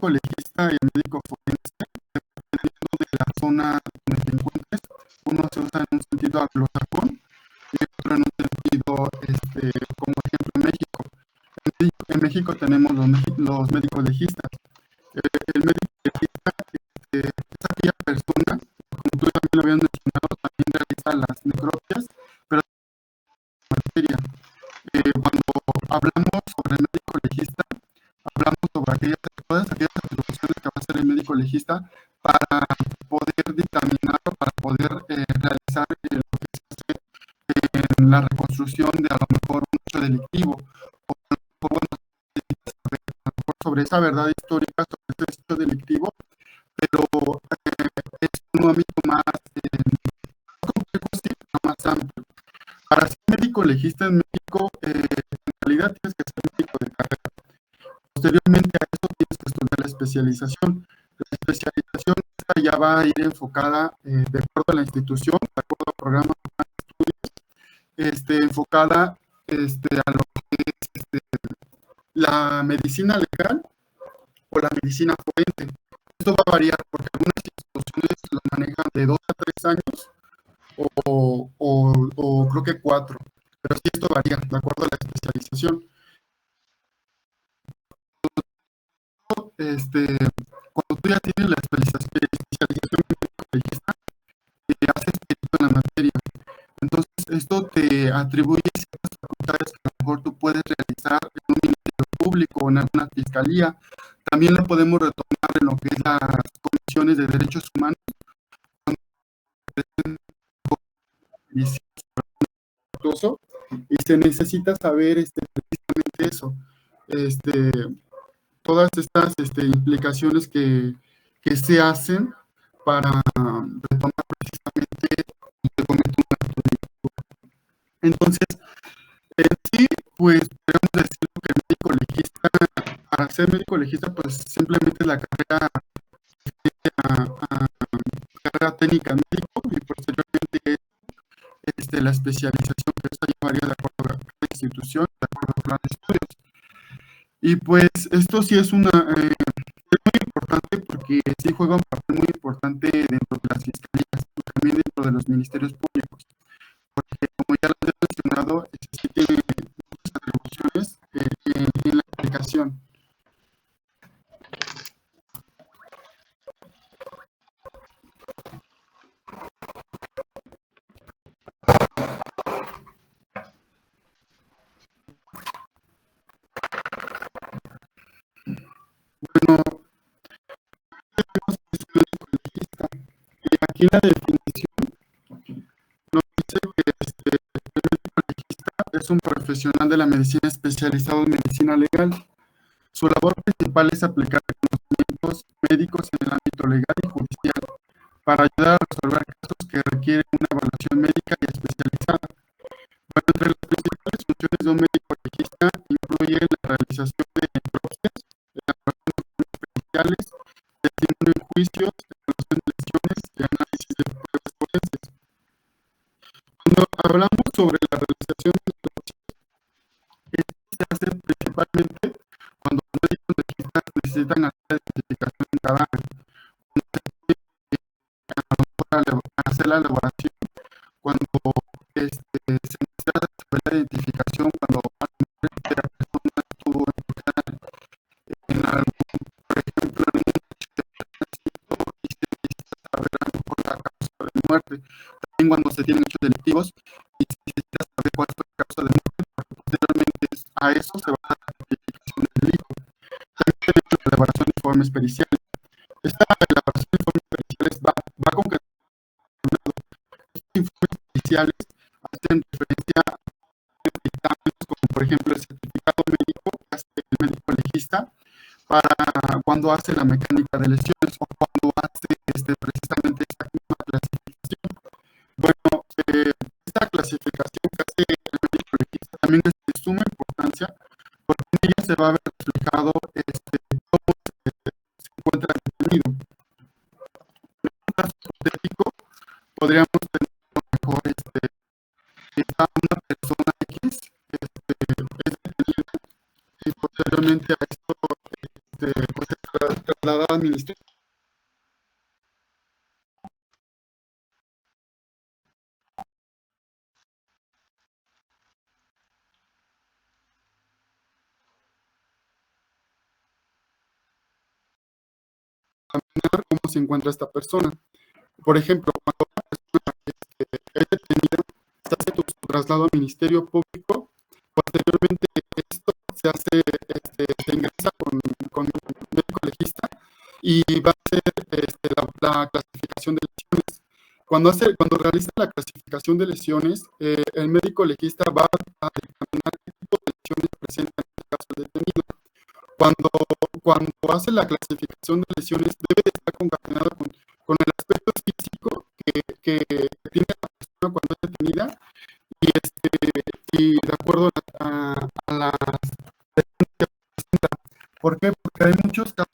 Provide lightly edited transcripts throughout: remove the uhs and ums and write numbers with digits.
médico legista y el médico forense, dependiendo de la zona donde te encuentres, uno se usa en un sentido anglosajón y otro en un sentido, como ejemplo en México. En México tenemos los médicos legistas. El médico legista es aquella persona, como tú también lo habías mencionado, también realiza las necropsias, pero en materia. Cuando hablamos sobre el médico legista, hablamos sobre todas aquellas atribuciones que va a hacer el médico legista para poder dictaminar o para poder realizar lo que se hace en la reconstrucción de a lo mejor un hecho delictivo o bueno, sobre esa verdad histórica, sobre ese hecho delictivo, pero es un ámbito más complejo, sí, pero más amplio. Para ser médico legista en México, en realidad tienes que ser médico de carrera. Posteriormente a eso tienes que estudiar la especialización. La especialización ya va a ir enfocada de acuerdo a la institución, de acuerdo al programa de estudios, enfocada a lo que es la medicina legal o la medicina forense. Esto va a variar porque algunas instituciones lo manejan de 2 a 3 años o creo que 4, pero sí esto varía de acuerdo a la especialización. Cuando tú ya tienes la especialización médico-legista, haces perito en la materia. Entonces, esto te atribuye ciertas facultades que a lo mejor tú puedes realizar en un ministerio público o en alguna fiscalía. También lo podemos retomar en lo que es las comisiones de derechos humanos, y se necesita saber precisamente eso, todas estas implicaciones que se hacen para retomar precisamente lo que comento un acto delictivo. Entonces, en sí, pues podemos decir que el médico legista, para ser médico legista, pues simplemente la carrera, carrera técnica médico y posteriormente la especialización que esta llevaría de acuerdo a cada institución, de acuerdo al plan de estudios. Y pues esto sí es una es muy importante porque sí juega un papel muy importante dentro de las fiscalías y también dentro de los ministerios públicos, porque como ya lo he mencionado, sí tiene muchas atribuciones en la aplicación. Bueno, aquí la definición nos dice que el médico legista es un profesional de la medicina especializado en medicina legal. Su labor principal es aplicar conocimientos médicos en el ámbito legal y judicial para ayudar a resolver casos que requieren una evaluación médica y especializada. Bueno, entre las principales funciones de un médico legista incluye la realización de necropsias, elaboración de informes periciales, testimonio en juicios, evaluación de lesiones y análisis de pruebas forenses. Cuando hablamos sobre la realización de necropsias, esto se hace principalmente cuando los médicos legistas necesitan hacer la identificación de un cadáver, hacer la elaboración, cuando se necesita saber la identificación, cuando a lo mejor la persona estuvo en algún, por ejemplo, en un tránsito y se necesita saber a lo mejor la causa de muerte. También cuando se tienen hechos delictivos y se necesita saber cuál fue la causa de muerte, porque posteriormente a eso se va a dar la identificación del delito. También tenemos la elaboración de informes periciales. Esta elaboración de informes periciales va con que estos informes periciales hacen referencia a dictámenes como por ejemplo el certificado médico que hace el médico legista para cuando hace la mecánica de lesiones o cuando hace precisamente esta misma clasificación. Bueno, esta clasificación que hace el médico legista también es de suma importancia porque en ella se va a ver reflejado cómo se encuentra el detenido. En un caso hipotético, podríamos tener a lo mejor una persona X es detenida y posteriormente a esto pues es se encuentra esta persona. Por ejemplo, cuando una persona es detenida, se hace su traslado al Ministerio Público. Posteriormente, esto se hace, se ingresa con un médico legista y va a hacer la clasificación de lesiones. Cuando realiza la clasificación de lesiones, el médico legista va a determinar qué tipo de lesiones presenta en este caso el detenido. Cuando hace la clasificación de lesiones, debe de estar concatenado con el aspecto físico que tiene la persona cuando es detenida y de acuerdo a las lesiones que presenta. ¿Por qué? Porque hay muchos casos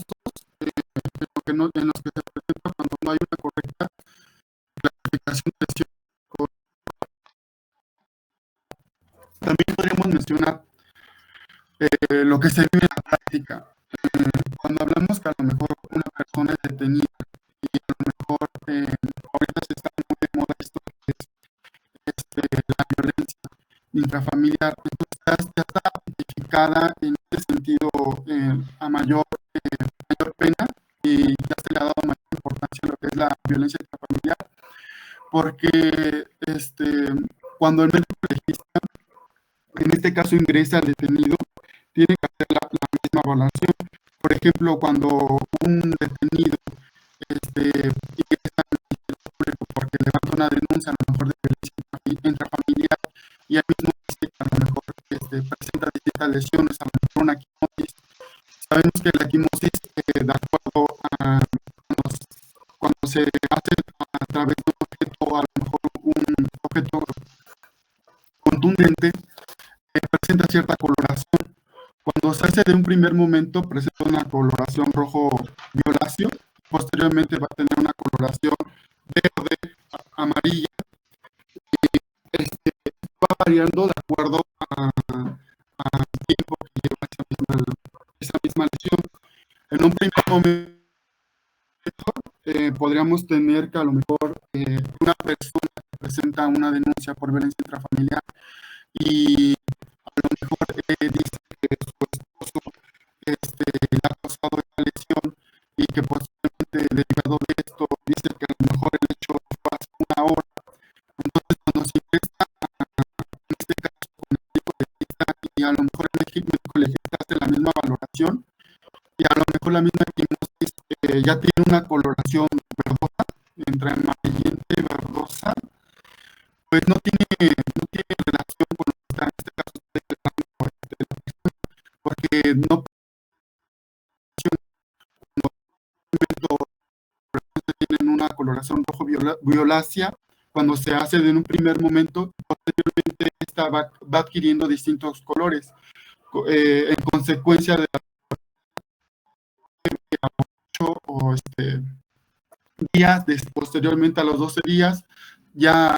en los que se presenta cuando no hay una correcta clasificación de lesiones. También podríamos mencionar lo que se vive en la práctica. Cuando hablamos que a lo mejor una persona es detenida y a lo mejor ahorita se está muy de moda esto que es la violencia intrafamiliar, entonces ya está identificada en este sentido a mayor pena y ya se le ha dado mayor importancia a lo que es la violencia intrafamiliar, porque cuando el médico legista, en este caso ingresa al detenido, tiene que hacer la misma evaluación. Por ejemplo, cuando un detenido ingresa al Ministerio Público porque levanta una denuncia a lo mejor de violencia intrafamiliar y él mismo dice que a lo mejor presenta distintas lesiones, a lo mejor una quimosis. Sabemos que la quimosis, de acuerdo a cuando se hace a través de un objeto, a lo mejor un objeto contundente, presenta cierta coloración. Cuando se hace de un primer momento, presenta una coloración rojo violáceo, posteriormente va a tener una coloración verde, amarilla, y va variando de acuerdo al tiempo que lleva esa misma lesión. En un primer momento, podríamos tener que a lo mejor una persona que presenta una denuncia por violencia intrafamiliar y a lo mejor dice que su esposo le ha causado esta lesión y que posiblemente derivado de esto dice que a lo mejor el hecho fue hace una hora. Entonces, cuando se ingresa, en este caso, con el médico legista y a lo mejor el médico legista hace la misma valoración y a lo mejor la misma quimosis ya tiene una coloración verdosa, entre amarillenta y verdosa, pues no tiene relación con lo que está en este caso porque no tienen una coloración rojo violácea cuando se hace en un primer momento, posteriormente esta va adquiriendo distintos colores en consecuencia de la 8 o días, posteriormente a los 12 días ya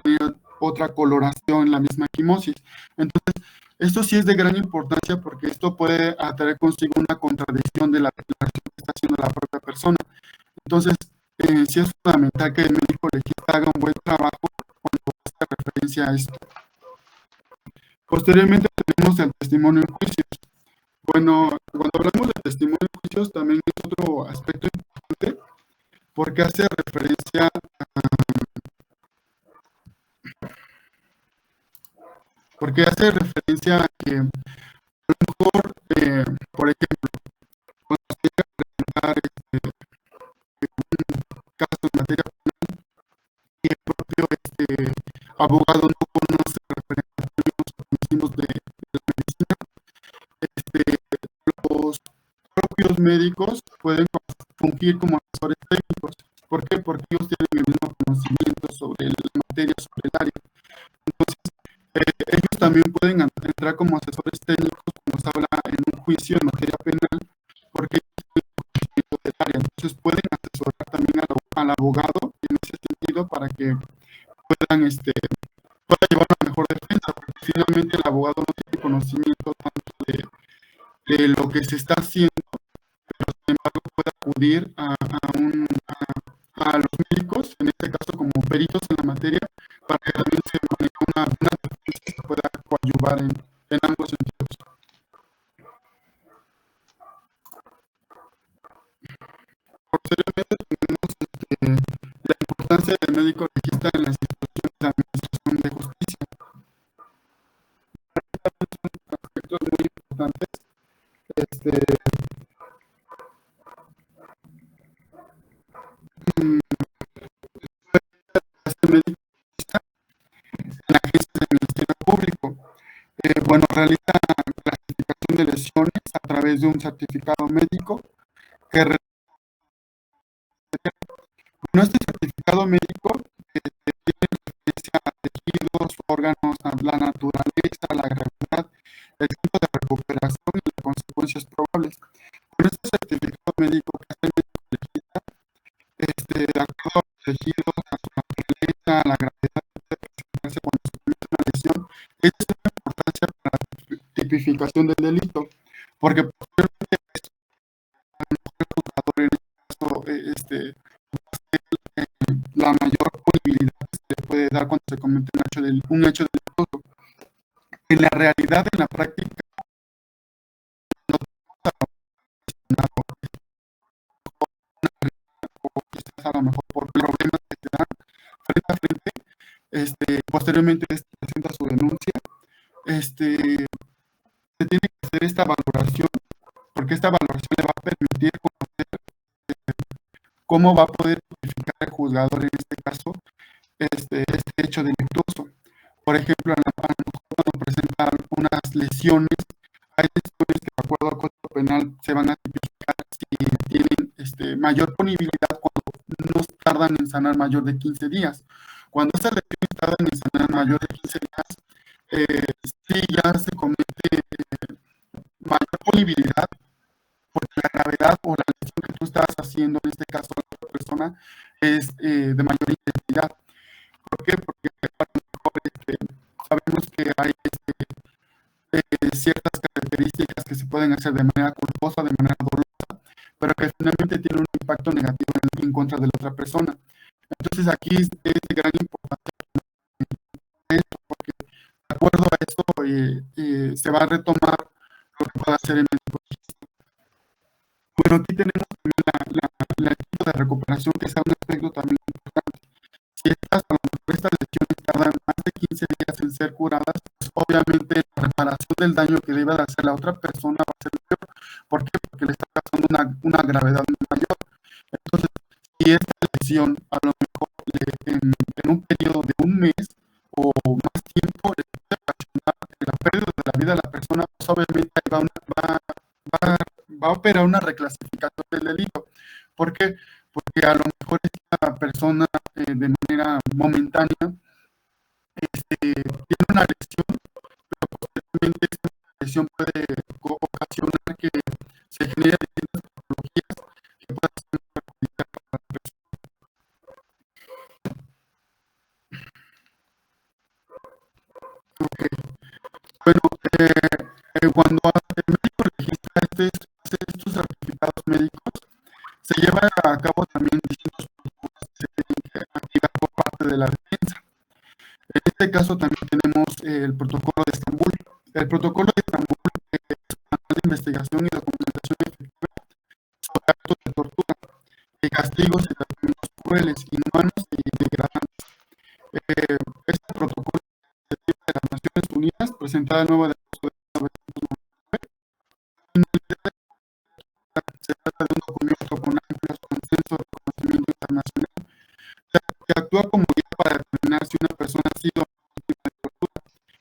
tener otra coloración, la misma quimosis. Entonces, esto sí es de gran importancia porque esto puede atraer consigo una contradicción de la declaración que está haciendo la propia persona. Entonces, sí es fundamental que el médico legista haga un buen trabajo cuando hace referencia a esto. Posteriormente tenemos el testimonio en juicios. Bueno, cuando hablamos de testimonio en juicios también es otro aspecto importante porque hace referencia a que a lo mejor, por ejemplo, cuando se llega a presentar un caso en materia penal y el propio abogado no conoce referentes conocimos de la medicina, los propios médicos pueden fungir como asesores técnicos. ¿Por qué? Porque ellos tienen el mismo conocimiento sobre la materia, sobre el área. Entonces, ellos también pueden entrar como asesores técnicos cuando se habla en un juicio en materia penal, porque ellos tienen conocimiento del área. Entonces, pueden asesorar también al abogado en ese sentido para que puedan pueda llevar una mejor defensa, porque finalmente el abogado no tiene conocimiento tanto de lo que se está haciendo, pero sin embargo puede acudir a los médicos, en este caso como peritos en la materia, para que también se maneje una defensa que pueda coadyuvar en ambos sentidos. Posteriormente hace de médico legista en las instituciones de administración de justicia. Son aspectos muy importantes. Mm, Hace médico legista en agencias del Ministerio Público. Bueno, realiza clasificación de lesiones a través de un certificado médico que bueno, este certificado médico tiene referencia a tejidos, órganos, a la naturaleza, la gravedad, el tiempo de recuperación y las consecuencias probables. Con este certificado médico que hace el médico legista, de acuerdo a los tejidos, a su naturaleza, a la gravedad que puede presentarse cuando se comete una lesión, es de una importancia para la tipificación del delito, porque posteriormente a lo mejor el juzgador en este caso la mayor punibilidad que se le puede dar cuando se comete un hecho delictuoso. En la realidad, en la práctica, no quizás a lo mejor por problemas que se dan frente a frente, posteriormente presenta su denuncia, se tiene que hacer esta valoración, porque esta valoración le va a permitir conocer cómo va a poder tipificar el juzgador en este caso este hecho delictuoso. Por ejemplo, a lo mejor cuando presentan unas lesiones, hay lesiones que de acuerdo al Código Penal se van a tipificar si tienen mayor punibilidad cuando no tardan en sanar mayor de 15 días. Cuando estas lesiones tardan en sanar mayor de 15 días, sí ya se comete mayor punibilidad, porque la gravedad o la lesión que tú estás haciendo, en este caso a la otra persona, es de mayor intensidad. ¿Por qué? Porque a lo mejor sabemos que hay ciertas características que se pueden hacer de manera culposa, de manera dolosa, pero que finalmente tienen un impacto negativo en contra de la otra persona. Entonces aquí es de gran importancia esto, porque de acuerdo a esto se va a retomar lo que pueda hacer el médico. Bueno, aquí tenemos también el equipo de recuperación, que es un aspecto también importante. Si estas lesiones tardan más de 15 días en ser curadas, pues obviamente la reparación del daño que debe de hacer la otra persona va a ser mayor. ¿Por qué? Porque le está causando una gravedad muy mayor. Entonces, si esta lesión a lo mejor en un periodo de un mes o más tiempo le puede ocasionar la pérdida de la vida de la persona, pues obviamente ahí va a operar una reclasificación del delito. ¿Por qué? Porque a lo mejor esta persona de manera momentánea tiene una lesión, pero posteriormente esta lesión puede ocasionar que se generen distintas patologías que puedan ser perjudiciales para la persona. Okay. Bueno, cuando el médico registra estos certificados médicos, se lleva a cabo también distintos protocolos que se tienen que activar por parte de la defensa. En este caso también tenemos el protocolo de Estambul. El protocolo de Estambul es un manual de investigación y documentación efectiva sobre actos de tortura, de castigos y tratamientos crueles, inhumanos y degradantes. Este protocolo de las Naciones Unidas, presentada el 9 de agosto de 1999, se trata de un documento con amplios consensos de conocimiento internacional que actúa como guía para determinar si una persona ha sido víctima de tortura,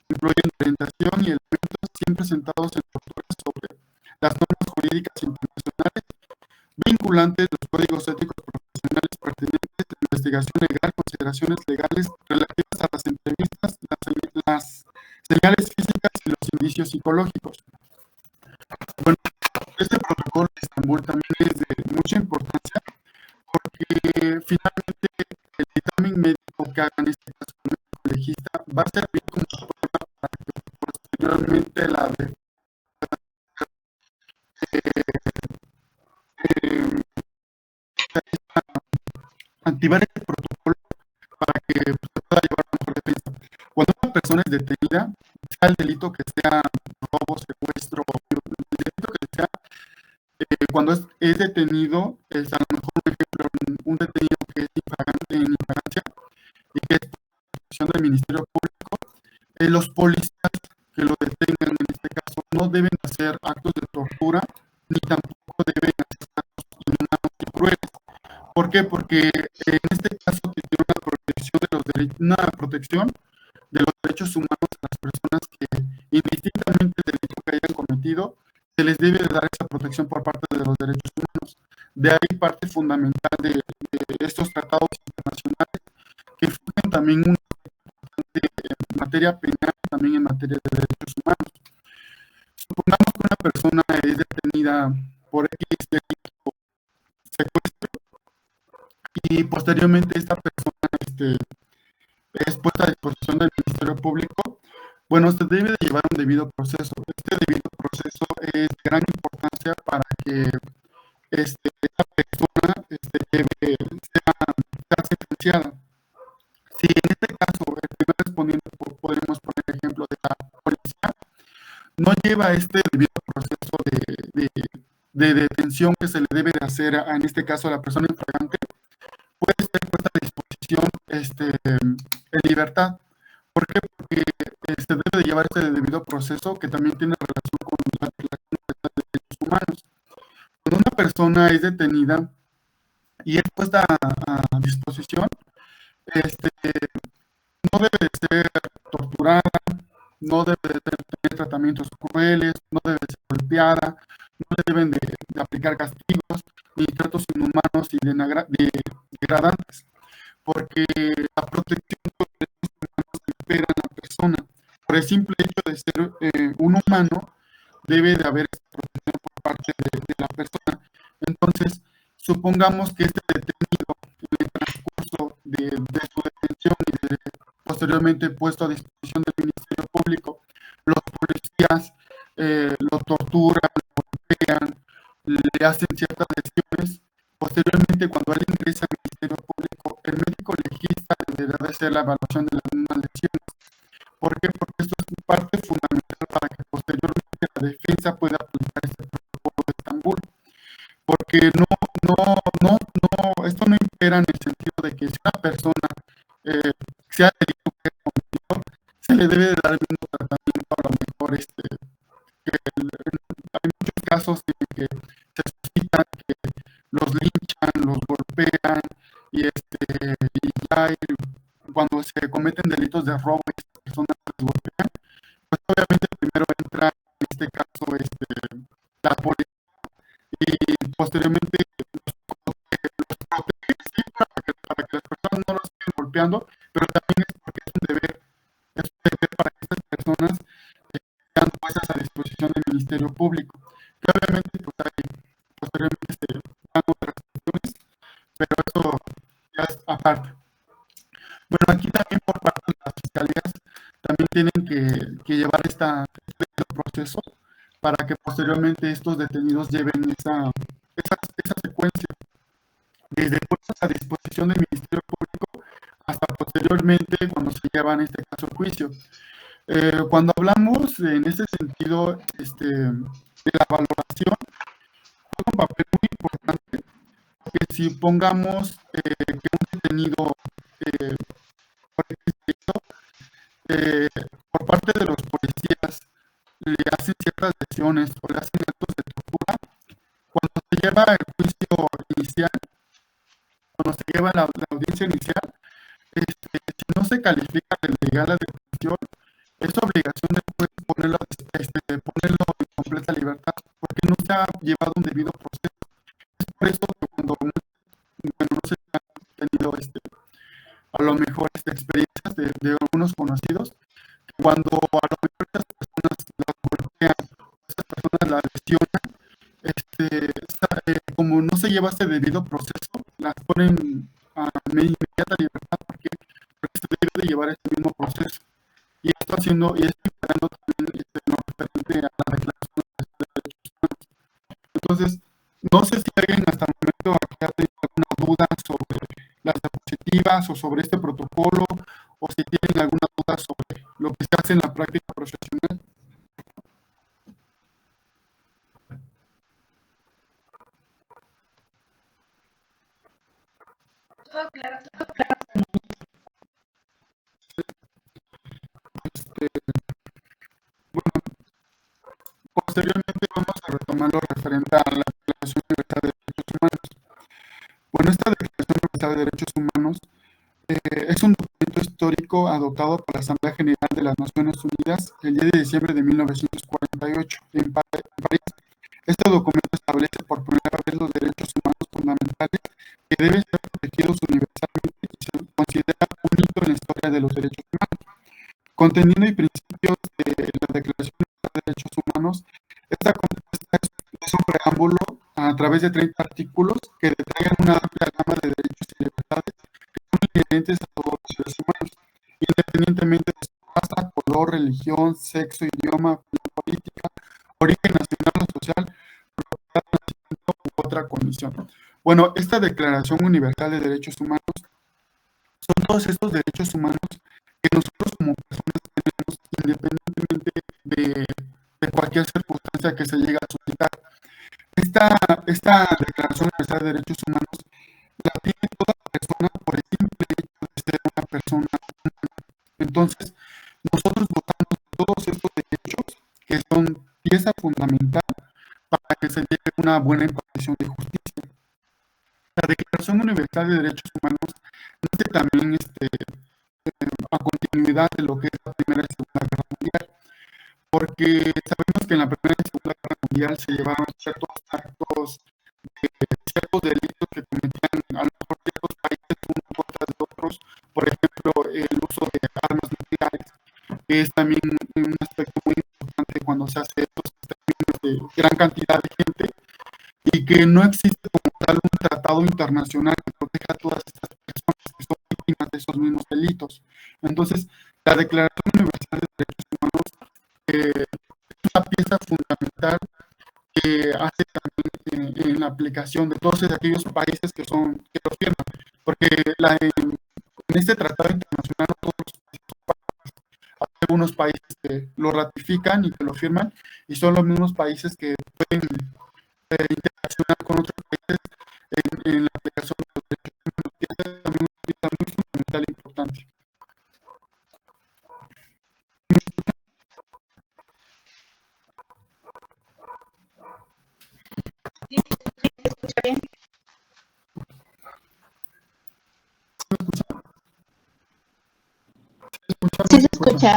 incluyendo orientación y elementos siempre centrados en torturas sobre las normas jurídicas internacionales vinculantes, los códigos éticos profesionales pertinentes, la investigación legal, consideraciones legales relativas a las entrevistas, las señales físicas y los indicios psicológicos. Bueno, este protocolo de Estambul también es de mucha importancia porque finalmente el dictamen médico que haga en este caso el médico legista va a servir como prueba para que posteriormente la activar el protocolo para que se pueda llevar a mejor defensa. Cuando una persona es detenida, sea el delito que sea robo, secuestro, el delito que sea, cuando es detenido, a lo mejor, por ejemplo, un detenido que es infragante en flagrancia y que es protección del Ministerio Público. Los policías que lo detengan en este caso no deben hacer actos de tortura ni tampoco deben hacer actos inhumanos y crueles. ¿Por qué? Porque en este caso tiene una protección de los derechos humanos a las personas que, indistintamente del delito que hayan cometido, se les debe de dar esa protección por parte de los derechos humanos. De ahí parte fundamental de estos tratados internacionales que fungen también en materia penal y también en materia de derechos humanos. Supongamos que una persona es detenida por X delito, secuestro, y posteriormente esta persona es puesta a disposición del Ministerio Público. Bueno, se debe de llevar un debido proceso. Este debido proceso es de gran importancia para que esta persona sea sentenciada. Si en este caso el primer respondiente, podemos poner el ejemplo de la policía, no lleva este debido proceso de detención que se le debe de hacer en este caso a la persona infragante, puede ser puesta a disposición en libertad. ¿Por qué? Porque se debe de llevar este debido proceso que también tiene relación con la Declaración de Derechos Humanos. Cuando una persona es detenida y es puesta a disposición, no debe de ser torturada, no debe de tener tratamientos crueles, no debe de ser golpeada, no le deben de aplicar castigos ni tratos inhumanos y degradantes, porque la protección de los derechos humanos espera a la persona. Por el simple hecho de ser un humano, debe de haber esa protección por parte de la persona. Entonces, supongamos que este detenido, en el transcurso de su detención y posteriormente puesto a disposición del Ministerio Público, los policías lo torturan, lo golpean, le hacen ciertas lesiones. Posteriormente, cuando él ingresa al Ministerio Público, el médico legista deberá de hacer la evaluación de las mismas lesiones. ¿Por qué? Porque esto es parte fundamental para que posteriormente la defensa pueda aplicar este protocolo de Estambul. Porque esto no impera en el sentido de que si una persona sea delito que cometió, se le debe de dar el mismo tratamiento a lo mejor hay muchos casos en que se suscitan que los linchan, los golpean y ya cuando se cometen delitos de robo y estas personas les golpean, pues obviamente primero entra en este caso la policía y posteriormente los protege, sí, para que las personas no los sigan golpeando, pero también es porque es un deber para que estas personas sean puestas a disposición del Ministerio Público, que obviamente pues posteriormente se dan otras cuestiones, pero eso ya es aparte. Bueno, aquí también por parte de las fiscalías también tienen que llevar este proceso para que posteriormente estos detenidos lleven esa secuencia, desde puestos a disposición del Ministerio Público hasta posteriormente cuando se lleva en este caso el juicio. Cuando hablamos en ese sentido de la valoración, juega un papel muy importante, porque si pongamos que un detenido eh, por ejemplo, por parte de los policías le hacen ciertas lesiones o le hacen actos de tortura, cuando se lleva el juicio inicial, cuando se lleva la audiencia inicial, si no se califica de legal la detención, es obligación del juez ponerlo en completa libertad, porque no se ha llevado un debido proceso. Es por eso que bueno, no se han tenido a lo mejor experiencias de algunos conocidos, que cuando a lo mejor estas personas las golpean, estas personas las lesionan, como no se lleva este debido proceso, las ponen a inmediata libertad porque se debe de llevar este mismo proceso. Y esto implicando también lo referente a la Declaración de Derechos Humanos. Entonces, no sé si alguien hasta el momento aquí ha tenido alguna duda sobre las diapositivas o sobre este protocolo, o si tienen alguna duda sobre lo que se hace en la práctica profesional. Este, bueno, posteriormente vamos a retomar lo referente a la Declaración Universal de Derechos Humanos. Bueno, esta Declaración Universal de Derechos Humanos es un documento histórico adoptado por la Asamblea General de las Naciones Unidas el 10 de diciembre de 1948 en París. Este documento establece por primera vez los derechos humanos fundamentales que deben ser protegidos universalmente y se considera un hito en la historia de los derechos humanos. Contenido y principios de la Declaración de Derechos Humanos, esta compuesta es un preámbulo a través de 30 artículos que detallan una amplia gama de derechos y libertades inherentes a todos los seres humanos, independientemente de su raza, color, religión, sexo, idioma, política, origen nacional o social, propiedad, nacimiento u otra condición. Bueno, esta Declaración Universal de Derechos Humanos son todos estos derechos humanos que nosotros como personas tenemos independientemente de cualquier circunstancia que se llegue a suscitar. Esta Declaración Universal de Derechos Humanos la tiene toda persona por el simple hecho de ser una persona humana. Entonces, nosotros gozamos de todos estos derechos que son pieza fundamental para que se llegue a una buena impartición de justicia. La Declaración Universal de Derechos Humanos nace también a continuidad de lo que es la Primera y Segunda Guerra Mundial, porque sabemos que en la Primera y Segunda Guerra Mundial se llevaron ciertos actos, ciertos delitos que cometían a lo mejor ciertos países unos contra de otros, por ejemplo, el uso de armas nucleares, que es también un aspecto muy importante cuando se hace estos exterminios de gran cantidad de gente y que no existe como tal un tratado internacional que proteja a todas estas personas que son víctimas de esos mismos delitos. Entonces, la Declaración Universal de Derechos Humanos es una pieza fundamental que hace también en la aplicación de todos aquellos países que lo firman, porque en este tratado internacional no todos los países, hay algunos países que lo ratifican y que lo firman, y son los mismos países que pueden interaccionar con otros países en la aplicación de los derechos humanos, que es también una pieza muy fundamental e importante. Sí se escucha.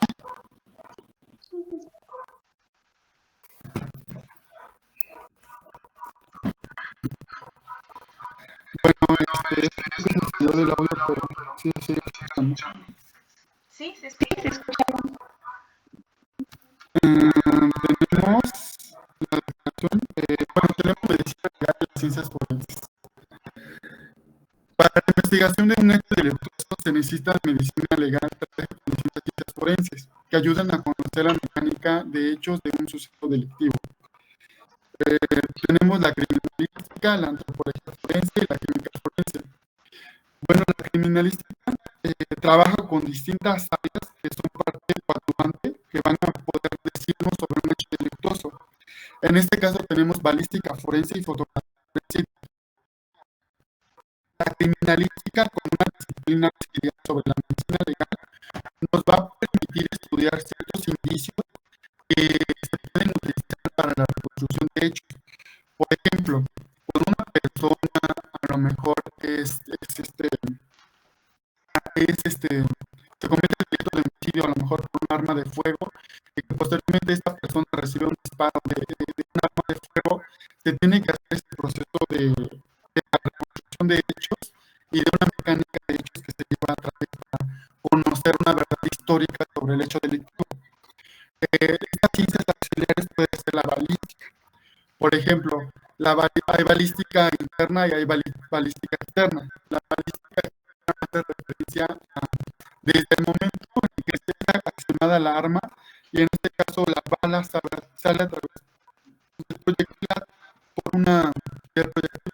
Bueno, es que se salió del audio, pero sí, sí, escuchando. Sí, se escucha. Tenemos la declaración, bueno, tenemos medicina legal y las ciencias forenses. Para la investigación de un hecho delictuoso se necesita medicina legal, medicina y ciencias forenses, que ayudan a conocer la mecánica de hechos de un suceso delictivo. Tenemos la criminalística, la antropología forense y la química forense. Bueno, la criminalística trabaja con distintas áreas que son parte coadyuvante que van a poder decirnos sobre un hecho delictuoso. En este caso tenemos balística forense y fotografía forense. La criminalística, como una disciplina auxiliar sobre la medicina legal, nos va a permitir estudiar ciertos indicios que se pueden utilizar para la reconstrucción de hechos. Por ejemplo, cuando una persona a lo mejor se comete el delito de homicidio, a lo mejor por un arma de fuego, y que posteriormente esta persona recibe un disparo de un arma de fuego, se tiene que hacer este proceso de la reconstrucción de hechos y de una mecánica de hechos que se lleva a través para conocer una verdad histórica sobre el hecho delictivo. Estas ciencias auxiliares puede ser la balística. Por ejemplo, hay balística interna y hay balística externa. La balística externa hace referencia a desde el momento en que esté accionada la arma, y en este caso la bala sale a través del proyectil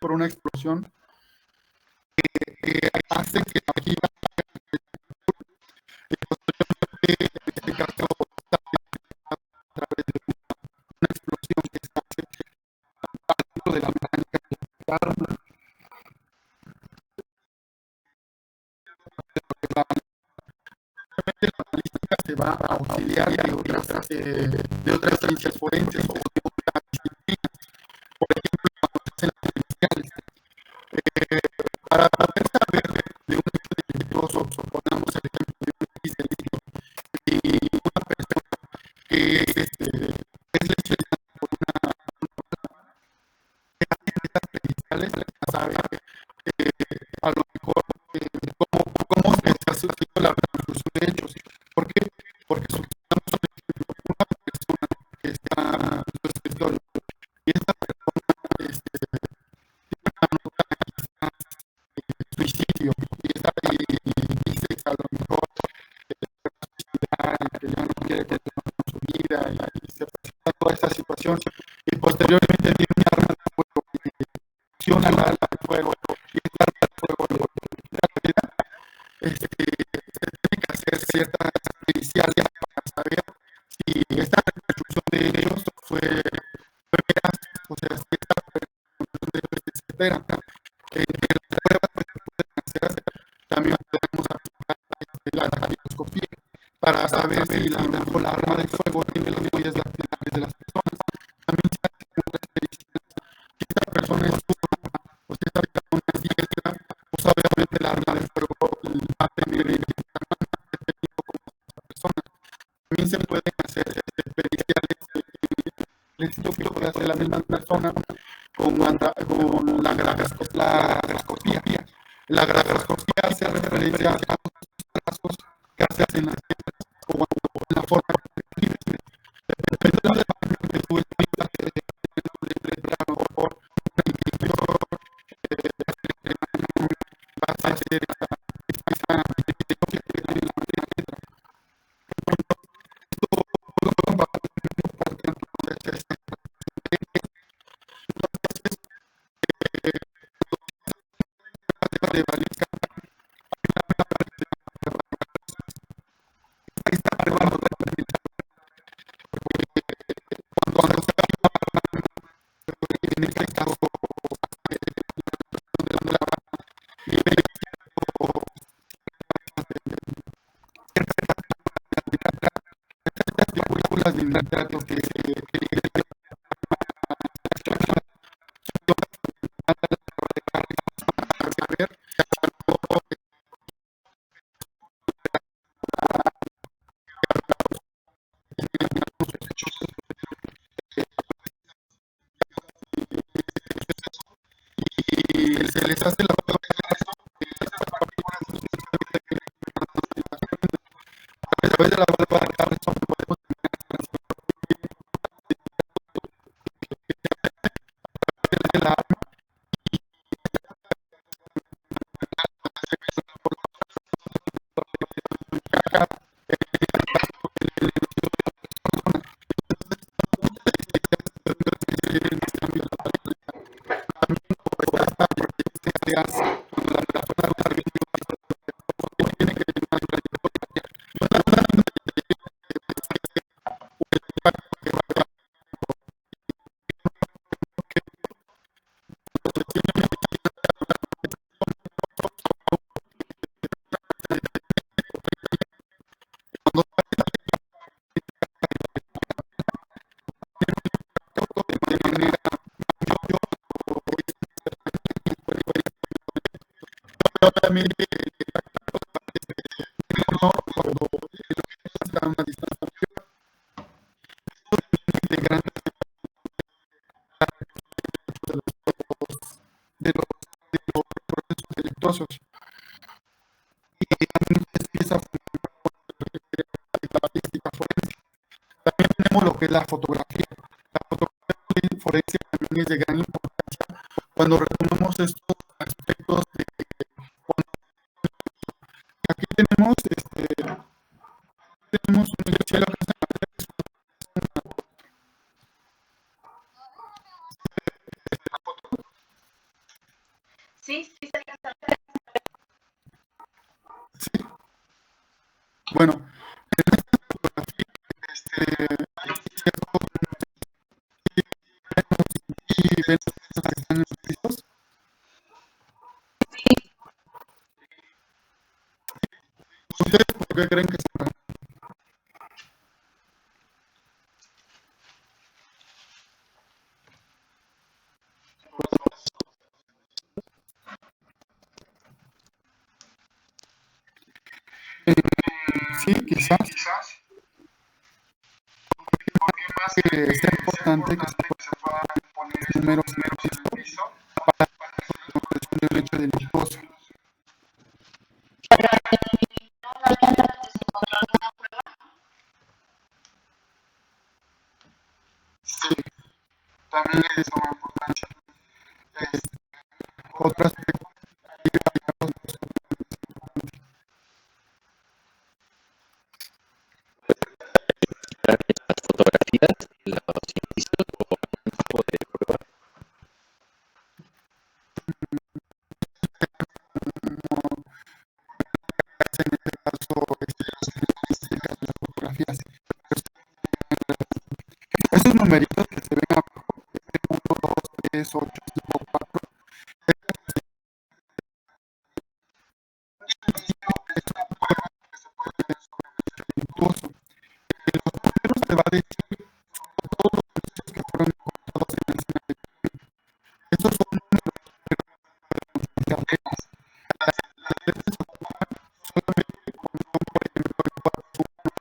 por una explosión que hace que aquí y posteriormente en este caso a través de una explosión que se hace dentro de la mecánica de la arma. se va a auxiliar de otras ciencias forenses o de otras disciplinas. Por ejemplo, cuando se hacen las periciales, para poder saber de un hecho delictuoso, suponamos el ejemplo de un X delito, y una persona que es lesionada por una estas periciales, sabe a lo mejor cómo se ha sucedido la reconstrucción de hechos. ¿Por qué? Porque supongamos una persona que está en su escritorio y esta persona tiene una nota quizás suicidio y dice que a lo mejor suicidar y que ya no quiere continuar con su vida y se presenta toda esta situación y posteriormente tiene un arma de fuego y funciona la arma de fuego y esta arma de fuego le quita la vida, se tiene que hacer ciertas periciales para saber si esta reconstrucción de hechos fue veraz, o sea, si esta reconstrucción de hechos es certera. Entre las pruebas que se pueden hacer, también podemos aplicar la radioscopía para saber si la arma de fuego tiene las huellas dactilares de las personas. También se hace otras periciales. Si esta persona es zurda o si esta persona es diestra, pues obviamente el arma de fuego va a tener el técnico como esta persona. También se pueden hacer periciales. El instituto puede hacer la misma persona con la grafoscopía. La grafoscopía hace referencia a los rasgos que se hacen las letras o en la forma que se escribe. Dependiendo de la forma que tú escribas, a lo mejor una inscripción va a ser esa dirección que tiene la letra. Esto forma parte entonces de validar esta prueba no cuando se en este caso partículas de nitrato que se les hace la prueba a través de la prueba de Carlson podemos de la obviamente no cuando está a una distancia integrante de los procesos delictuosos y también empieza a la balística forense. También tenemos lo que es la fotografía. La fotografía forense también es de gran importancia cuando retomamos estos aspectos de aquí tenemos un cielo Sí. bueno, en esta fotografía y ven que están en los pisos. ¿Ustedes por qué creen que se Sí, quizás. Que sea importante que se puedan poner números en el piso para la comprensión del hecho delictuoso. Sí, también es de suma importancia. Otro aspecto las fotografías de los indicios o algún tipo de prueba. en este caso las fotografías. Esos numeritos que se ven abajo, 1, 2, 3, 8, 5, 4, delictuoso. Los números te va a decir todos los hechos que fueron encontrados en la escena de crimen. Estos son números, pero las letras se ocupan solamente cuando son, por ejemplo, en cuerpos humanos.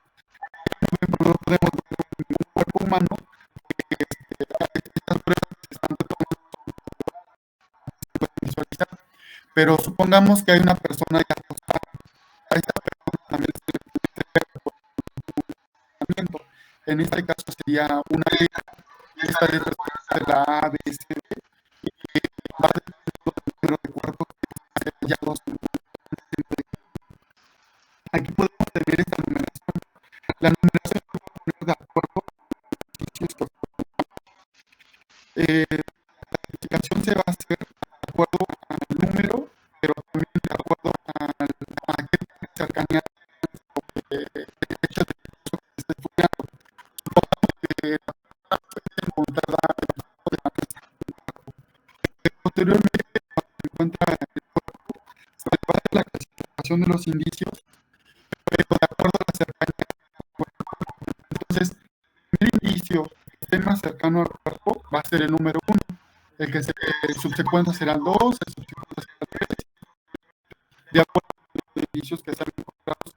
No podemos ver ningún cuerpo humano porque estas pruebas que se están retomando se pueden visualizar. Pero supongamos que hay una persona ya acostada. A esta persona también se le puede ver por un tratamiento. En este caso sería una letra. Esta letra puede ser la A, B, C, D, y va dependiendo del número de cuerpos que van a ser hallados. Aquí podemos tener esta numeración. La numeración se va a poner de acuerdo a los indicios que la clasificación se va a hacer de acuerdo al número, pero también de acuerdo a qué cercanía el hecho de que se está estudiando. Supongamos que la persona fue encontrada debajo de la mesa. Posteriormente, cuando se encuentra el cuerpo, se le va a hacer la clasificación de los indicios, pero de acuerdo a la cercanía del cuerpo. Entonces, el primer indicio que esté más cercano al cuerpo va a ser el número 1. El subsecuente será el 2, el subsecuente será el 3, de acuerdo a los indicios que sean encontrados.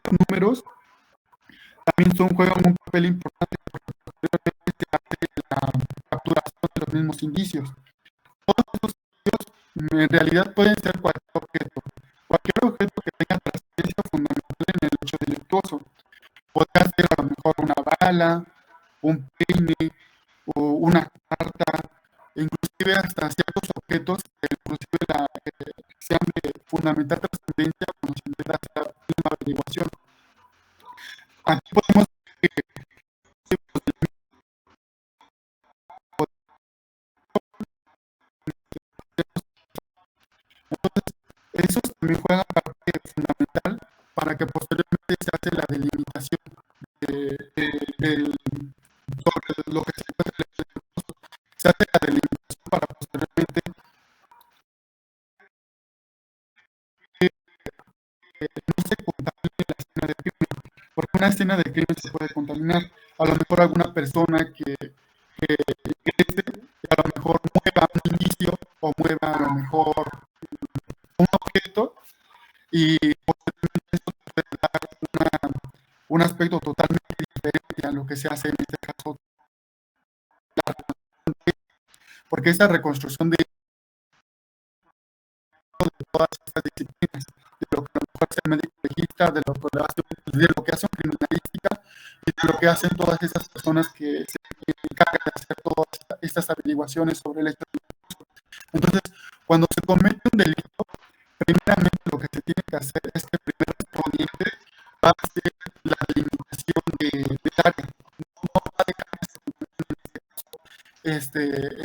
Los números también juegan un papel importante porque posteriormente se hace la capturación de los mismos indicios. Todos los indicios en realidad pueden ser cualquier objeto que tenga trascendencia fundamental en el hecho delictuoso. Podría ser a lo mejor una bala, un peine o una carta, inclusive hasta ciertos objetos que inclusive sean de fundamental trascendencia cuando se intenta hacer la misma averiguación. Aquí podemos ver que entonces esos también juegan parte fundamental para que posteriormente se hace la delimitación sobre lo que se encuentra en el recurso. Se hace la delimitación para posteriormente no se contamine la escena de crimen, porque una escena de crimen se puede contaminar. A lo mejor alguna persona que ingrese, a lo mejor mueva un indicio o mueva a lo mejor un objeto y posteriormente eso puede dar un aspecto totalmente diferente a lo que se hace en este caso, porque esa reconstrucción de todas estas disciplinas, de lo que a lo mejor es el médico legista, de lo que hace un criminalística y de lo que hacen todas esas personas que se encargan de hacer todas estas averiguaciones sobre el hecho. Entonces, cuando se comete un delito, primeramente lo que se tiene que hacer es que el primer respondiente va a hacer la delimitación del área. No va a dejar que se cometa en este caso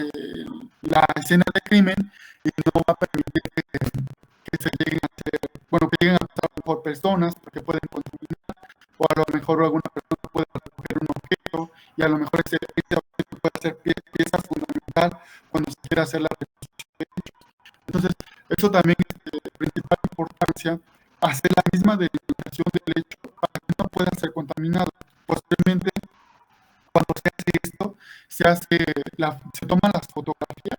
la escena de crimen y no va a permitir que se lleguen a hacer, bueno, que lleguen a pasar por personas porque pueden contaminar, o a lo mejor alguna persona puede recoger un objeto y a lo mejor ese objeto puede ser pieza fundamental cuando se quiera hacer la reconstrucción de hechos. Entonces, eso también es de principal importancia, hacer la misma delimitación del hecho para que no pueda ser contaminado. Posteriormente, cuando se hace esto, se toman las fotografías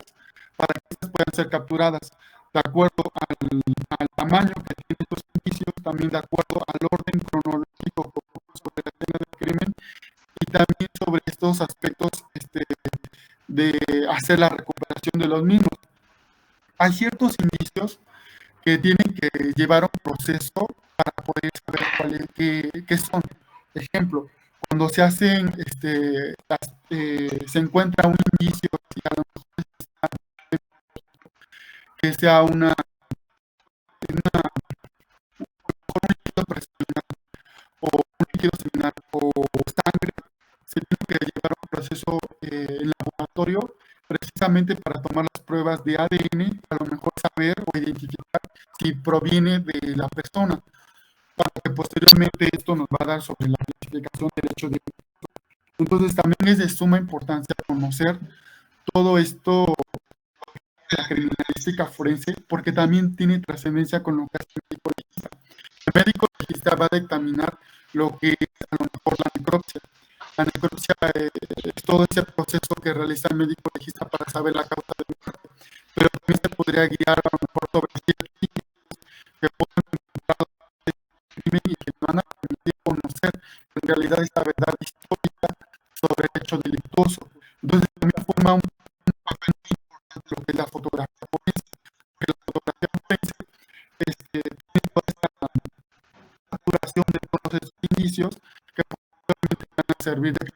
para que estas puedan ser capturadas de acuerdo al tamaño que tienen estos también de acuerdo al orden cronológico que ocurre sobre la escena del crimen y también sobre estos aspectos de hacer la recuperación de los mismos. Hay ciertos indicios que tienen que llevar un proceso para poder saber qué son. Ejemplo, cuando se hacen, se encuentra un indicio, si a lo mejor que sea un líquido preseminal o un líquido seminal o sangre, se tiene que llevar un proceso en laboratorio precisamente para tomar las pruebas de ADN, a lo mejor saber o identificar si proviene de la persona, para que posteriormente esto nos va a dar sobre la clasificación del hecho de... Entonces también es de suma importancia conocer todo esto de la criminalística forense, porque también tiene trascendencia con lo que hace el médico legista. El médico legista va a dictaminar lo que es a lo mejor la necropsia. La necropsia es todo ese proceso que realiza el médico legista para saber la causa de muerte, pero también se podría guiar a lo mejor sobre ciertos indicios que pueden encontrar el crimen y que van a permitir conocer en realidad esta verdad histórica sobre el hecho delictuoso. Entonces también forma un papel muy importante lo que es la fotografía forense, porque la fotografía forense tiene toda esta saturación de todos estos indicios que probablemente van a servir de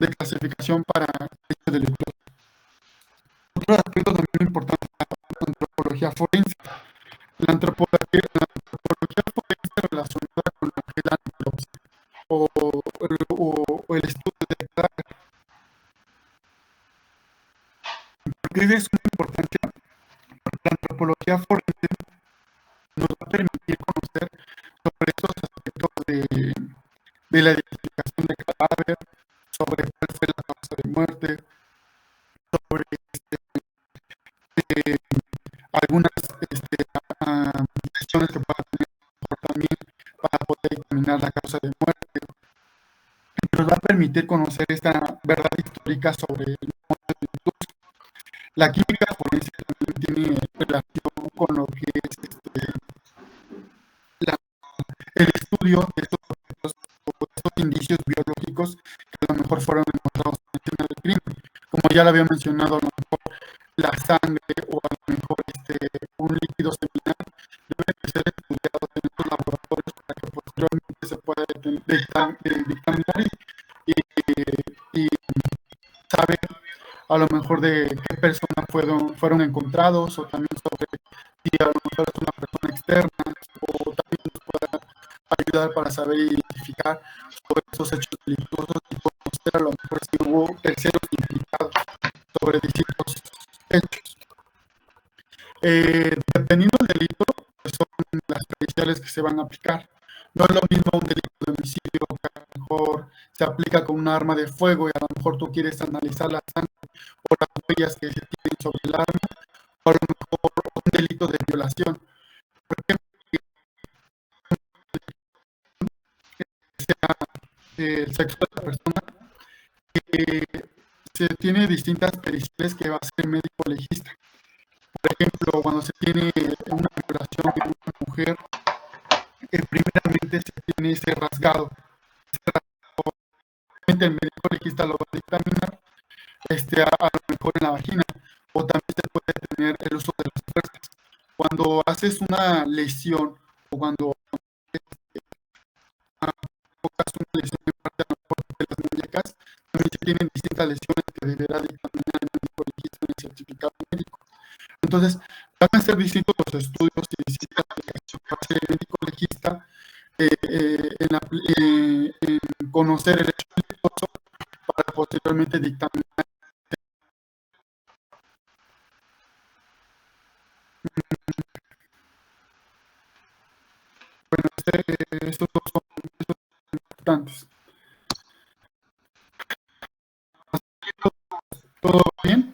clasificación para el hecho delictuoso. Otro aspecto también importante es la antropología forense. La antropología forense relacionada con lo que es la necropsia o el estudio de cadáver. Porque es muy importante, porque la antropología forense nos va a permitir conocer sobre estos aspectos de la identificación de cadáver, sobre cuál fue la causa de muerte, sobre algunas cuestiones que pueda tener también para poder examinar la causa de muerte. Nos va a permitir conocer esta verdad histórica sobre el mundo delictuoso. La química forense también tiene relación con lo que es el estudio de estos objetos o estos indicios biológicos que a lo mejor fueron encontrados en la escena del crimen. Como ya lo había mencionado, a lo mejor la sangre o a lo mejor un líquido seminal debe de ser estudiado en estos laboratorios para que posteriormente se pueda dictaminar y saber a lo mejor de qué personas fueron encontrados o también sobre si a lo mejor es una persona externa o también nos pueda ayudar para saber identificar sobre esos hechos delictuosos y conocer a lo mejor si hubo terceros implicados sobre distintos hechos. Dependiendo del delito, pues son las periciales que se van a aplicar. No es lo mismo un delito de homicidio que a lo mejor se aplica con un arma de fuego y a lo mejor tú quieres analizar la sangre o las huellas que se tienen sobre el arma, o a lo mejor un delito de violación. Por ejemplo, sea el sexo de la persona, se tiene distintas periciales que va a hacer el médico legista. Por ejemplo, cuando se tiene una violación de una mujer, primeramente se tiene ese rasgado. El médico legista lo va a dictaminar a lo mejor en la vagina, o también se puede tener el uso de las fuerzas. Cuando haces una lesión o cuando provocas una lesión en parte a lo mejor de las muñecas, también se tienen distintas lesiones que deberá dictaminar el médico legista en el certificado médico. Entonces, van a ser distintos los estudios y distintas aplicaciones que va a hacer el médico legista en conocer el hecho delictuoso para posteriormente dictaminar. Bueno, estos dos son importantes. ¿Todo bien?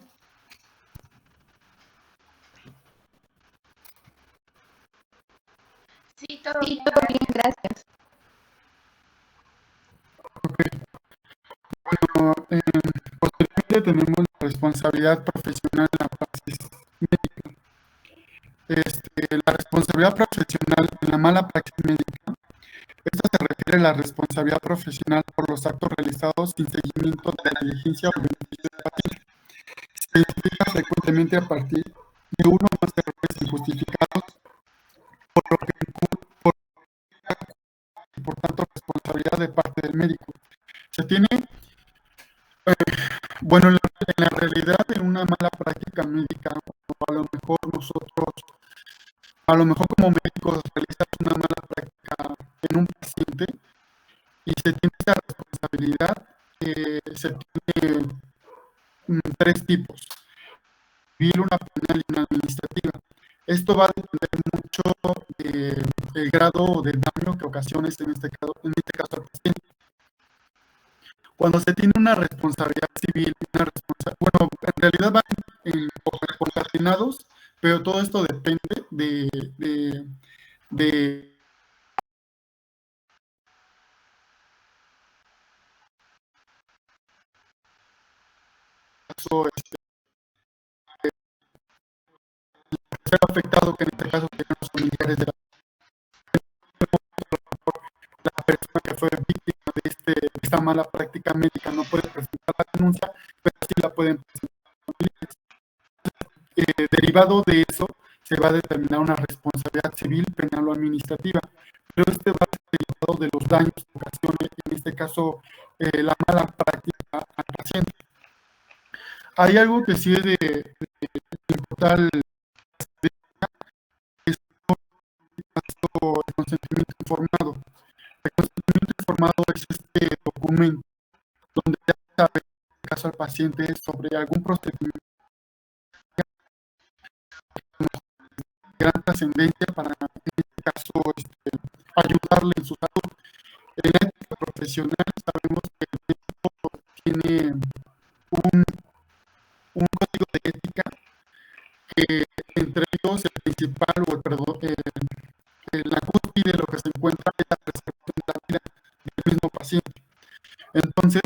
Sí, todo bien, gracias. Ok. Bueno, posteriormente tenemos la responsabilidad profesional en la praxis médica. La responsabilidad responsabilidad profesional en la mala praxis médica, esto se refiere a la responsabilidad profesional por los actos realizados sin seguimiento de la diligencia o beneficio del paciente. Se identifica frecuentemente a partir de uno o más errores injustificados, por lo que por tanto responsabilidad de parte del médico. Se tiene, bueno, en la realidad, en una mala práctica médica, a lo mejor nosotros, a lo mejor como médicos realizamos una mala práctica en un paciente y se tiene esa responsabilidad, se tiene tres tipos: civil, una penal y una administrativa. Esto va a depender mucho del grado de daño que ocasione en este caso al paciente. Cuando se tiene una responsabilidad civil, bueno, en realidad van concatenados, pero todo esto depende de caso, ser afectado, que en este caso serían los familiares de la persona que fue víctima de esta mala práctica médica. No puede presentar la denuncia, pero sí la pueden presentar los familiares. Derivado de eso, se va a determinar una responsabilidad civil, penal o administrativa, pero este va a ser derivado de los daños que ocasione, en este caso, la mala práctica al paciente. Hay algo que sí es de total el consentimiento informado. El consentimiento informado es este documento donde ya se sabe, en el caso al paciente, sobre algún procedimiento de gran trascendencia para, en este caso, ayudarle en su salud. En la ética profesional sabemos que el médico tiene un código de ética que, entre ellos, el principal la cúspide de lo que se encuentra es la preservación de la vida del mismo paciente. Entonces,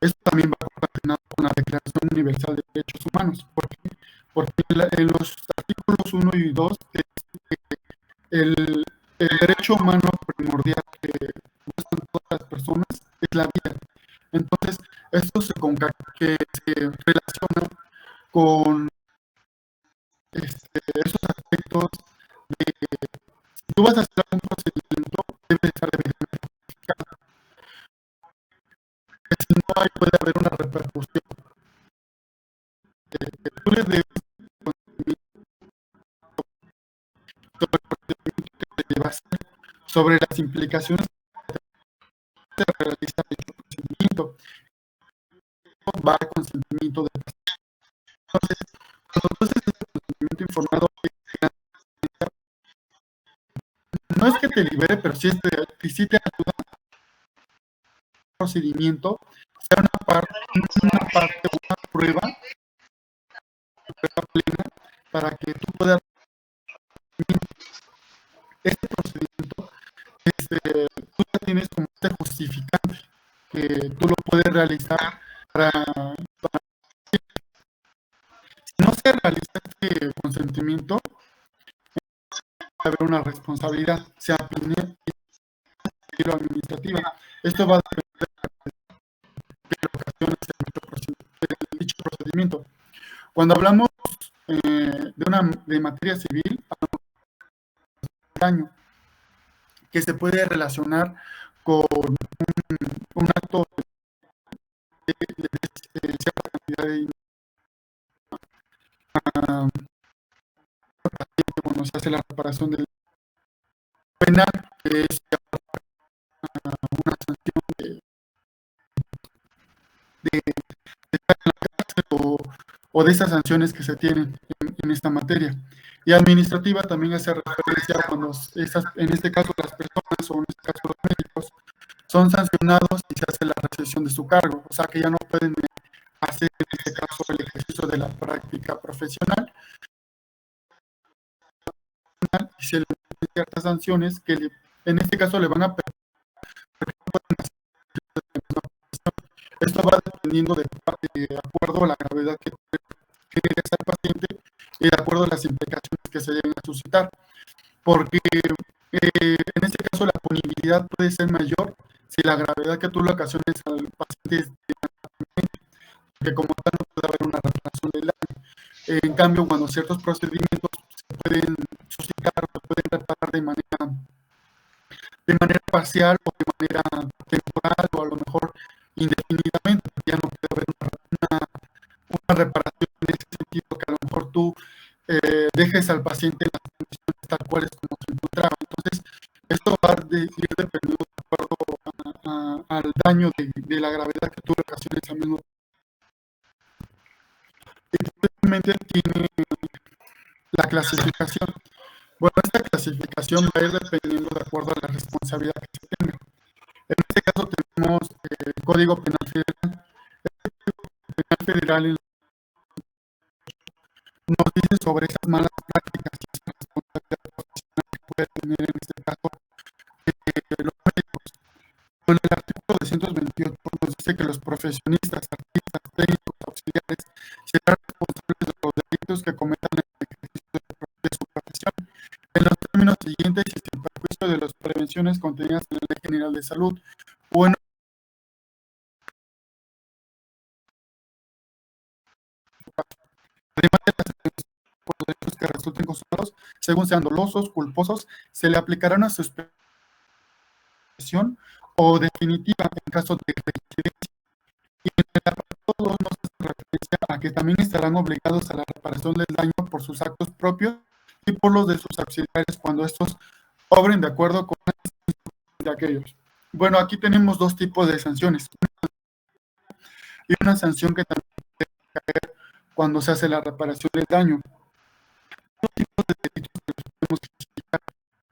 esto también va relacionado con la Declaración Universal de Derechos Humanos. ¿Por qué? Porque en los artículos 1 y 2 el derecho humano primordial que gozan todas las personas es la vida. Entonces, esto se relaciona con esos aspectos de si tú vas a hacer un procedimiento, debe estar debidamente justificado. Que si no hay, puede haber una repercusión. Tú le debes sobre el procedimiento que te va a hacer, sobre las implicaciones que realiza el procedimiento. Va al consentimiento del paciente. Entonces, cuando tú haces este consentimiento informado, no es que te libere, pero sí te ayuda a el procedimiento, sea una prueba plena para que tú puedas este procedimiento, tú ya tienes como este justificante que tú lo puedes realizar para si no se realiza este consentimiento, va a haber una responsabilidad, sea penal o administrativa. Esto va a depender de ocasiones de dicho procedimiento. Cuando hablamos de materia civil, daño que se puede relacionar con un acto de cierta cantidad de cuando se hace la reparación del penal, que es una sanción o de esas sanciones que se tienen en esta materia. Y administrativa también hace referencia a cuando en este caso las personas o en este caso los médicos son sancionados y se hace la recesión de su cargo, o sea que ya no pueden hacer en este caso el ejercicio de la práctica profesional y se le ponen ciertas sanciones que en este caso le van a permitir. Esto va dependiendo de acuerdo a la gravedad que regresa el paciente y de acuerdo a las implicaciones que se lleguen a suscitar. porque en este caso la punibilidad puede ser mayor si la gravedad que tú le ocasiones al paciente es que como tal no puede haber una reparación del daño. En cambio, cuando ciertos procedimientos se pueden suscitar o se pueden reparar de manera parcial o de manera temporal o a lo mejor indefinidamente, ya no puede haber una reparación en ese sentido que a lo mejor tú dejes al paciente en las condiciones tal cuales como se encontraba. Entonces, esto va a ir dependiendo de acuerdo al daño de la gravedad que tú le ocasiones al mismo. Evidentemente tiene la clasificación. Bueno, esta clasificación va a ir dependiendo de acuerdo a la responsabilidad que se tenga. En este caso tenemos el Código Penal Federal. El Código Penal Federal nos dice sobre esas malas prácticas y esa responsabilidad profesional que puede tener en este caso los médicos. Con el artículo 228 nos dice que los profesionistas, artistas, técnicos, auxiliares serán responsables de los delitos que cometan en el ejercicio de su profesión, en los términos siguientes y sin perjuicio de las prevenciones contenidas en la Ley General de Salud o en además de las sanciones por los delitos que resulten consumados, según sean dolosos, culposos, se le aplicará una suspensión o definitiva en caso de reincidencia. Y en el apartado 2 nos hace referencia a que también estarán obligados a la reparación del daño por sus actos propios y por los de sus auxiliares cuando estos obren de acuerdo con las de aquellos. Bueno, aquí tenemos dos tipos de sanciones. Y una sanción que también puede caer cuando se hace la reparación del daño. Dos tipos de delitos que los podemos clasificar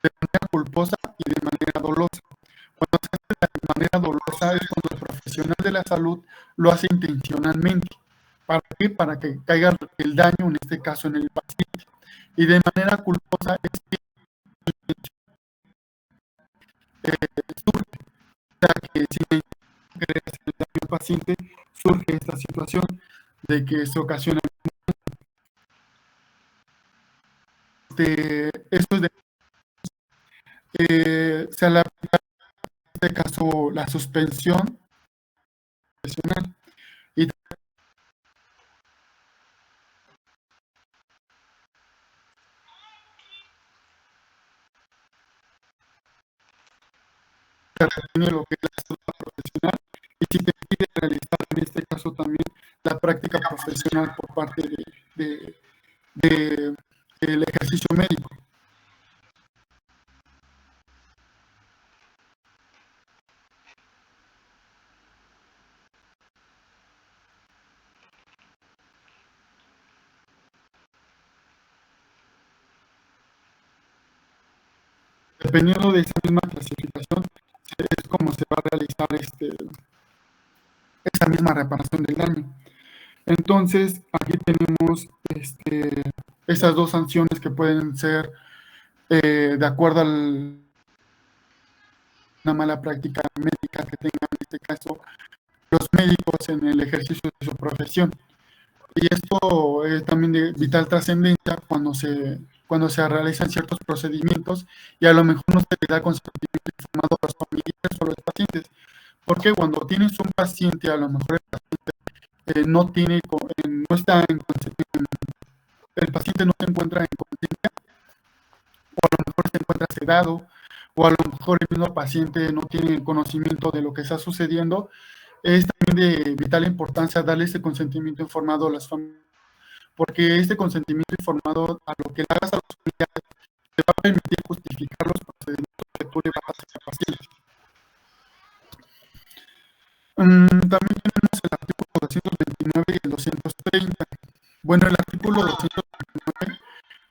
de manera culposa y de manera dolosa. Cuando se hace de manera dolosa es cuando el profesional de la salud lo hace intencionalmente. ¿Para qué? Para que caiga el daño, en este caso en el paciente. Y de manera culposa es que surge, o sea, que sin querer hacer el daño al paciente, surge esta situación de que se ocasiona. Esto es se le aplica en este caso la suspensión profesional y se retiene lo que es la salud profesional y si te pide realizar en este caso también la práctica profesional por parte del ejercicio médico. Dependiendo de esa misma clasificación, es como se va a realizar esa misma reparación del daño. Entonces, aquí tenemos esas dos sanciones que pueden ser de acuerdo a una mala práctica médica que tengan, en este caso, los médicos en el ejercicio de su profesión. Y esto es también de vital trascendencia cuando se realizan ciertos procedimientos y a lo mejor no se le da consentimiento informado a los familiares o a los pacientes. Porque cuando tienes un paciente, a lo mejor el paciente no está en el paciente no se encuentra en conciencia, o a lo mejor se encuentra sedado, o a lo mejor el mismo paciente no tiene conocimiento de lo que está sucediendo, es también de vital importancia darle ese consentimiento informado a las familias, porque este consentimiento informado a lo que le hagas a los familiares te va a permitir justificar los procedimientos que tú le vas a hacer al paciente. También tenemos el artículo 229 y el 230. Bueno, el artículo 229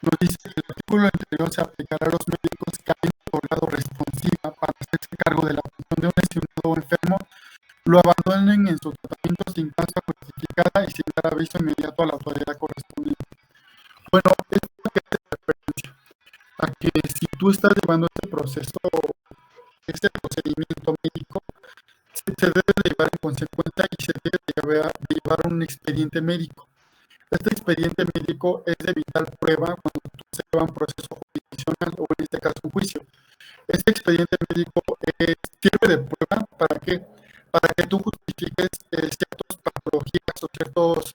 nos dice que el artículo anterior se aplicará a los médicos que hayan otorgado responsiva para hacerse cargo de la atención de un lesionado o enfermo, lo abandonen en su tratamiento sin causa justificada y sin dar aviso inmediato a la autoridad correspondiente. Bueno, esto que hace referencia a que si tú estás llevando este procedimiento médico, se debe llevar en consecuencia y se debe llevar un expediente médico. Este expediente médico es de vital prueba cuando tú haces llevan proceso jurisdiccional o en este caso un juicio. Este expediente médico sirve de prueba para que tú justifiques ciertas patologías o ciertos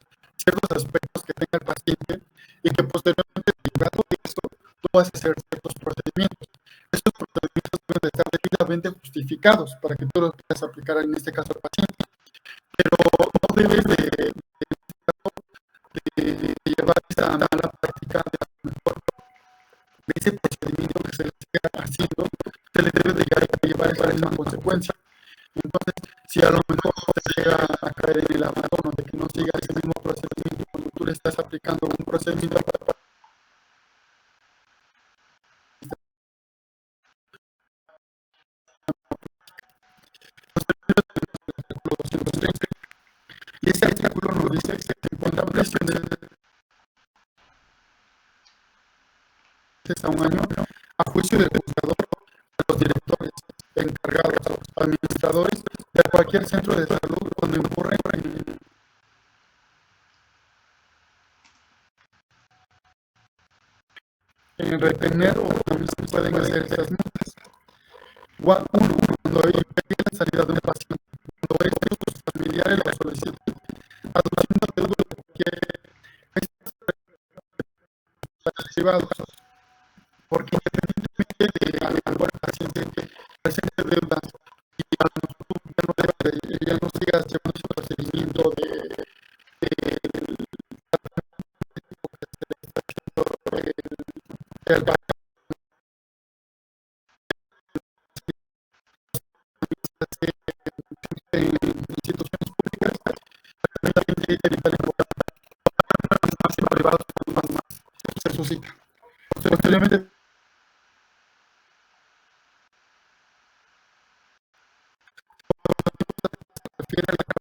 aspectos que tenga el paciente y que posteriormente, derivado de eso, tú vas a hacer ciertos procedimientos. Estos procedimientos deben de estar debidamente justificados para que tú los puedas aplicar en este caso al paciente. Pero no debes de llevar esta mala práctica de a lo mejor de ese procedimiento que se le esté haciendo, se le debe de llevar esa misma consecuencia. Entonces, si a lo mejor se llega a caer en el abandono de que no siga ese mismo procedimiento cuando tú le estás aplicando un procedimiento y ese artículo nos dice que se encuentra presión de a un año a juicio del juzgador, de los directores, encargados, administradores de cualquier centro de salud donde ocurra en retener o también se pueden hacer esas multas. Uno, cuando impide la salida de un paciente, cuando sus familiares lo soliciten, aduciendo deuda de cualquier privado, porque independientemente de algún paciente que presente deudas y a lo mejor ya no sigas llevando su procedimiento del instituciones públicas, también evitar espacios privados más se suscita. Posteriormente, refiere a cada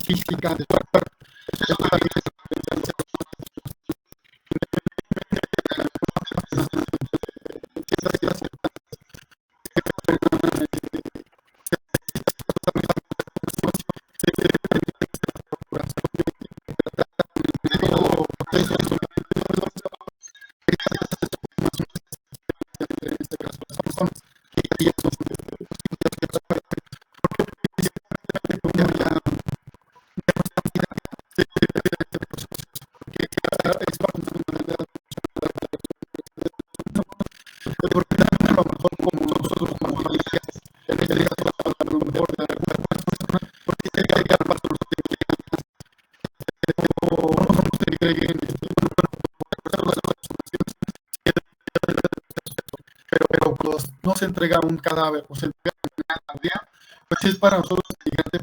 física de no se entrega un cadáver o se entrega una tardía, pues es para nosotros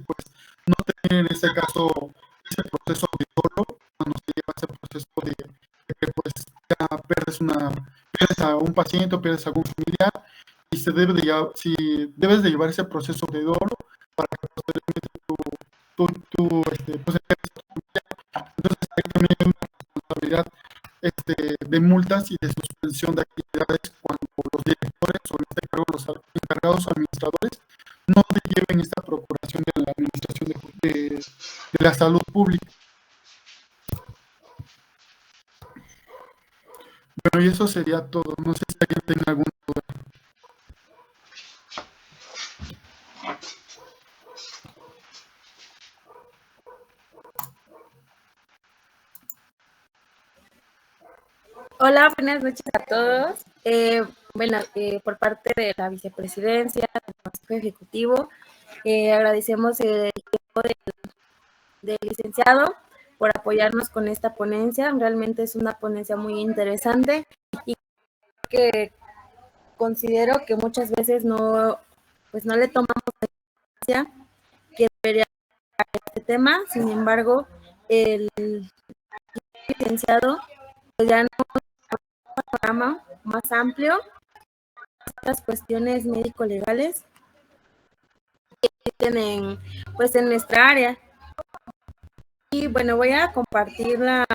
pues no tener en este caso ese proceso de dolo cuando se lleva ese proceso de que pues ya pierdes a un paciente o pierdes a algún familiar y se debe de llevar, si debes de llevar ese proceso de dolo para que posteriormente pues entonces hay también una responsabilidad de multas y de suspensión de actividades cuando los directores o en este caso los encargados o administradores no lleven esta procuración de la administración de la salud pública. Bueno, y eso sería todo. No sé si alguien tenga alguna duda. Hola, buenas noches a todos. Por parte de la vicepresidencia, del Consejo Ejecutivo, agradecemos el tiempo del licenciado por apoyarnos con esta ponencia. Realmente es una ponencia muy interesante y que considero que muchas veces no le tomamos atención que debería este tema. Sin embargo, el licenciado pues ya nos un programa más amplio, estas cuestiones médico-legales que tienen pues en nuestra área. Y bueno, voy a compartir la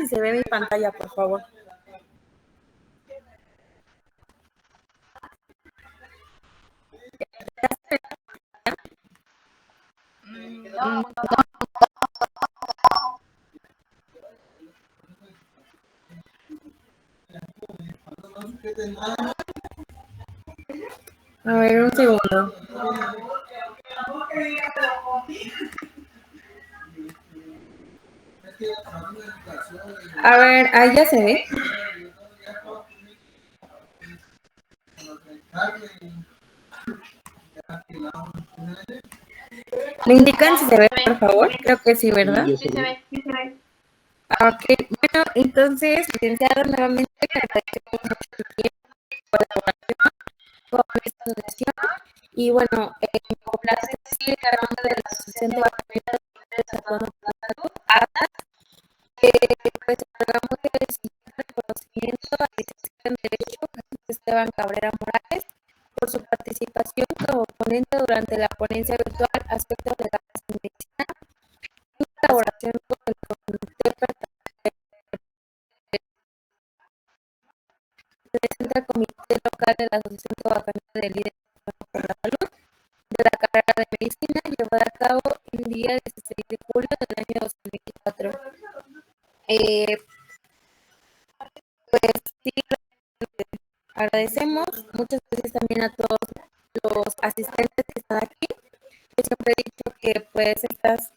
si se ve mi pantalla, por favor. A ver, un segundo. A ver, ahí ya se ve. ¿Le indican si se ve, por favor? Creo que sí, ¿verdad? Sí se ve, sí se ve. Ok, bueno, entonces, licenciado, nuevamente agradecemos mucho su tiempo, colaboración con esta asociación. Y bueno, como placer decir, hablando de la Asociación de Bacaneros de Salud, pues otorgamos el siguiente reconocimiento a la licenciada en Derecho, Jesús Esteban Cabrera Morales, por su participación como ponente durante la ponencia virtual Aspectos Legales en Medicina, en colaboración con el Comité presenta el Comité Local de la Asociación Tabacalera de Líderes por la Salud de la carrera de Medicina, llevada a cabo el día 16 de julio del año 2024. Pues sí, agradecemos muchas gracias también a todos los asistentes que están aquí. Yo siempre he dicho que pues estas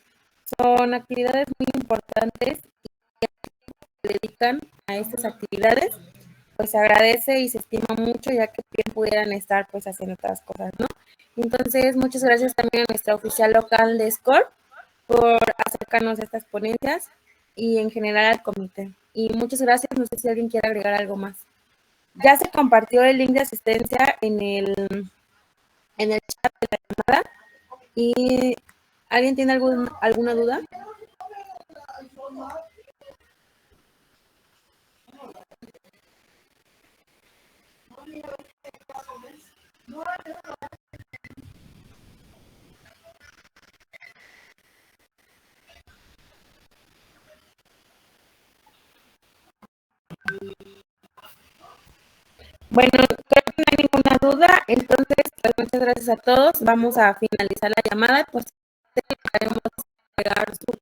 son actividades muy importantes y que se dedican a estas actividades, pues se agradece y se estima mucho, ya que bien pudieran estar pues haciendo otras cosas, ¿no? Entonces, muchas gracias también a nuestra oficial local de SCORE por acercarnos a estas ponencias y en general al comité. Y muchas gracias, no sé si alguien quiere agregar algo más. Ya se compartió el link de asistencia en el chat de la llamada. ¿Y alguien tiene alguna duda? Bueno, creo que no hay ninguna duda. Entonces, pues muchas gracias a todos. Vamos a finalizar la llamada. Pues, haremos llegar su